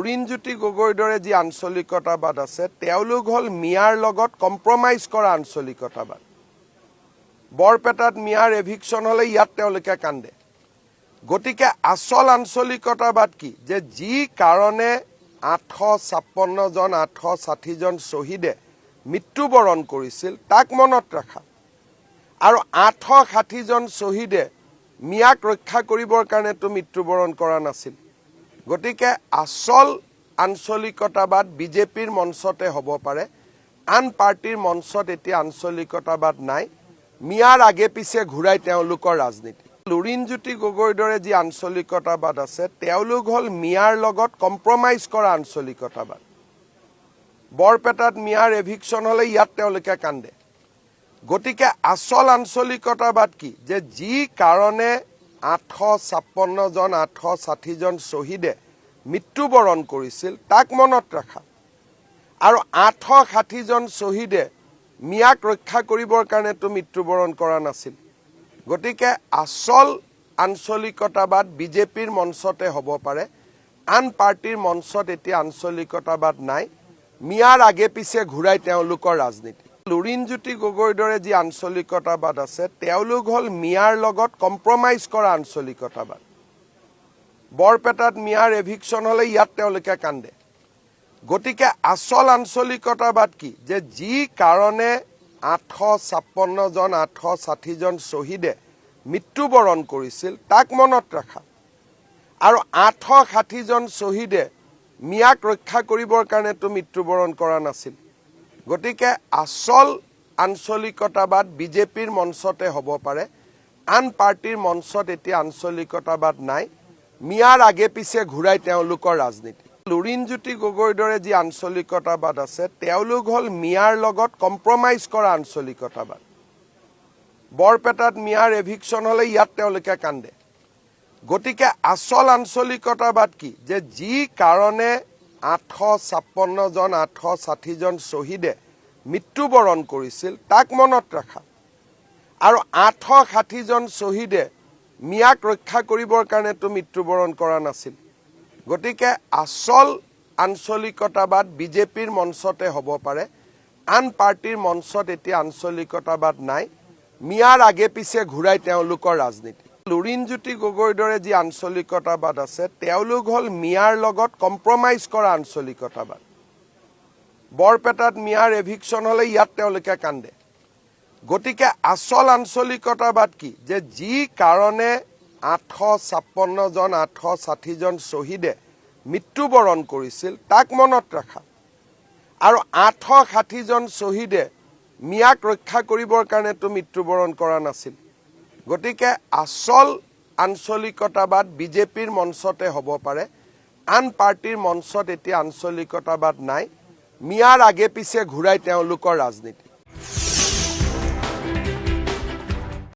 লুৰিণজ্যোতি গগৈৰ দৰে যি আঞ্চলিকতাবাদ আছে তেওঁলোক হল মিয়াৰ লগত কম্প্ৰমাইজ কৰা আঞ্চলিকতাবাদ। বৰপেটাত মিয়াৰ এভিকশন হলে ইয়াত তেওঁলোকে কান্দে। গতিকে আচল আঞ্চলিকতাবাদ কি যে যি কাৰণে 856 জন 860 জন শ্বহীদে মৃত্যুবৰণ কৰিছিল তাক মনত ৰাখা আৰু 860 জন শ্বহীদে মিয়াক ৰক্ষা কৰিবৰ কাৰণেতো মৃত্যুবৰণ কৰা নাছিল। গতিকে আচল আঞ্চলিকতাবাদ বিজেপিৰ মঞ্চতে হ'ব পাৰে, আন পাৰ্টিৰ মঞ্চত এতিয়া আঞ্চলিকতাবাদ নাই। মিয়াৰ আগে পিছে ঘূৰাই তেওঁলোকৰ ৰাজনীতি। লুৰিণজ্যোতি গগৈৰ দৰে যি আঞ্চলিকতাবাদ আছে তেওঁলোক হল মিয়াৰ লগত কম্প্ৰমাইজ কৰা আঞ্চলিকতাবাদ। বৰপেটাত মিয়াৰ এভিকশন হলে ইয়াত তেওঁলোকে কান্দে। গতিকে আচল আঞ্চলিকতাবাদ কি যে যি কাৰণে 856 জন 860 জন শ্বহীদে মৃত্যুবৰণ কৰিছিল তাক মনত ৰাখা আৰু 860 জন শ্বহীদে মিয়াক ৰক্ষা কৰিবৰ কাৰণেতো মৃত্যুবৰণ কৰা নাছিল। গতিকে আচল আঞ্চলিকতাবাদ বিজেপিৰ মঞ্চতে হ'ব পাৰে, আন পাৰ্টিৰ মঞ্চত এতিয়া আঞ্চলিকতাবাদ নাই। মিয়াৰ আগে পিছে ঘূৰাই তেওঁলোকৰ ৰাজনীতি। লুৰিণজ্যোতি গগৈৰ দৰে যি আঞ্চলিকতাবাদ আছে তেওঁলোক হল মিয়াৰ লগত কম্প্ৰমাইজ কৰা আঞ্চলিকতাবাদ। বৰপেটাত মিয়াৰ এভিকশন হলে ইয়াত তেওঁলোকে কান্দে। গতিকে আচল আঞ্চলিকতাবাদ কি যে যি কাৰণে 856 জন 860 জন শ্বহীদে মৃত্যুবৰণ কৰিছিল তাক মনত ৰাখা আৰু 860 জন শ্বহীদে মিয়াক ৰক্ষা কৰিবৰ কাৰণেতো মৃত্যুবৰণ কৰা নাছিল। গতিকে আচল আঞ্চলিকতাবাদ বিজেপিৰ মঞ্চতে হ'ব পাৰে, আন পাৰ্টিৰ মঞ্চত এতিয়া আঞ্চলিকতাবাদ নাই। মিয়াৰ আগে পিছে ঘূৰাই তেওঁলোকৰ ৰাজনীতি। লুৰিণজ্যোতি গগৈৰ দৰে যি আঞ্চলিকতাবাদ আছে তেওঁলোক হল মিয়াৰ লগত কম্প্ৰমাইজ কৰা আঞ্চলিকতাবাদ। বৰপেটাত মিয়াৰ এভিকশন হলে ইয়াত তেওঁলোকে কান্দে। গতিকে আচল আঞ্চলিকতাবাদ কি যে যি কাৰণে 856 জন 860 জন শ্বহীদে মৃত্যুবৰণ কৰিছিল তাক মনত ৰাখা আৰু 860 জন শ্বহীদে মিয়াক ৰক্ষা কৰিবৰ কাৰণেতো মৃত্যুবৰণ কৰা নাছিল। গতিকে আচল আঞ্চলিকতাবাদ বিজেপিৰ মঞ্চতে হ'ব পাৰে, আন পাৰ্টিৰ মঞ্চত এতিয়া আঞ্চলিকতাবাদ নাই। মিয়াৰ আগে পিছে ঘূৰাই তেওঁলোকৰ ৰাজনীতি। লুৰিণজ্যোতি গগৈৰ দৰে যি আঞ্চলিকতাবাদ আছে তেওঁলোক হল মিয়াৰ লগত কম্প্ৰমাইজ কৰা আঞ্চলিকতাবাদ। বৰপেটাত মিয়াৰ এভিকশন হলে ইয়াত তেওঁলোকে কান্দে। গতিকে আচল আঞ্চলিকতাবাদ কি যে যি কাৰণে 856 জন 860 জন শ্বহীদে মৃত্যুবৰণ কৰিছিল তাক মনত ৰাখা আৰু 860 জন শ্বহীদে মিয়াক ৰক্ষা কৰিবৰ কাৰণেতো মৃত্যুবৰণ কৰা নাছিল। গতিকে আচল আঞ্চলিকতাবাদ বিজেপিৰ মঞ্চতে হ'ব পাৰে, আন পাৰ্টিৰ মঞ্চত এতিয়া আঞ্চলিকতাবাদ নাই। মিয়াৰ আগে পিছে ঘূৰাই তেওঁলোকৰ ৰাজনীতি।